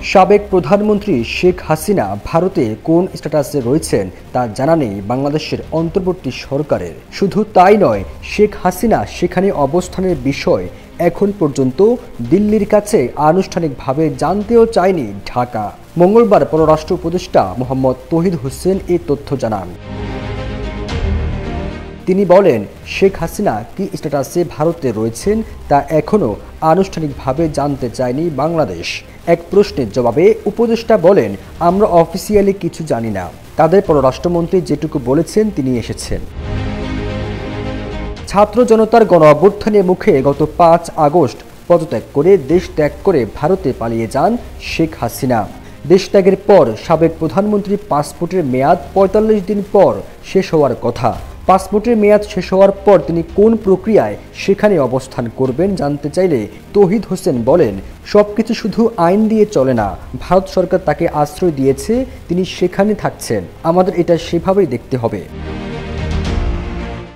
সাবেক প্রধানমন্ত্রী শেখ হাসিনা ভারতে কোন স্ট্যাটাসে রয়েছেন তা জানা নেই বাংলাদেশের অন্তর্বর্তী সরকারের। শুধু তাই নয়, শেখ হাসিনা সেখানে অবস্থানের বিষয় এখন পর্যন্ত দিল্লির কাছে আনুষ্ঠানিকভাবে জানতেও চায়নি ঢাকা। মঙ্গলবার পররাষ্ট্র উপদেষ্টা মোহাম্মদ তৌহিদ হোসেন এই তথ্য জানান। তিনি বলেন, শেখ হাসিনা কি স্ট্যাটাসে ভারতে রয়েছেন তা এখনও আনুষ্ঠানিকভাবে জানতে চায়নি বাংলাদেশ। এক প্রশ্নের জবাবে উপদেষ্টা বলেন, আমরা অফিসিয়ালি কিছু জানি না। তাদের পররাষ্ট্রমন্ত্রী যেটুকু বলেছেন তিনি এসেছেন। ছাত্র জনতার গণ অভ্যুত্থানের মুখে গত 5 আগস্ট পদত্যাগ করে দেশ ত্যাগ করে ভারতে পালিয়ে যান শেখ হাসিনা। দেশত্যাগের পর সাবেক প্রধানমন্ত্রীর পাসপোর্টের মেয়াদ 45 দিন পর শেষ হওয়ার কথা। পাসপোর্টের মেয়াদ শেষ হওয়ার পর তিনি কোন প্রক্রিয়ায় সেখানে অবস্থান করবেন জানতে চাইলে তৌহিদ হোসেন বলেন, সবকিছু শুধু আইন দিয়ে চলে না। ভারত সরকার তাকে আশ্রয় দিয়েছে, তিনি সেখানে থাকছেন। আমাদের এটা সেভাবেই দেখতে হবে।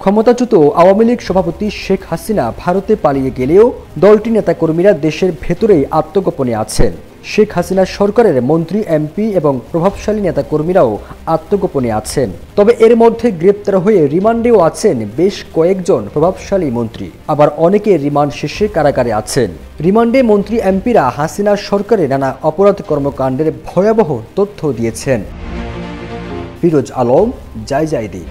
ক্ষমতাচ্যুত আওয়ামী লীগ সভাপতি শেখ হাসিনা ভারতে পালিয়ে গেলেও দলটির নেতাকর্মীরা দেশের ভেতরেই আত্মগোপনে আছেন। শেখ হাসিনা সরকারের মন্ত্রী, এমপি এবং প্রভাবশালী নেতাকর্মীরাও আত্মগোপনে আছেন। তবে এর মধ্যে গ্রেপ্তার হয়ে রিমান্ডেও আছেন বেশ কয়েকজন প্রভাবশালী মন্ত্রী। আবার অনেকে রিমান্ড শেষে কারাগারে আছেন। রিমান্ডে মন্ত্রী, এমপিরা হাসিনা সরকারের নানা অপরাধ কর্মকাণ্ডের ভয়াবহ তথ্য দিয়েছেন। ফিরোজ আলম, জয় জয়দীপ।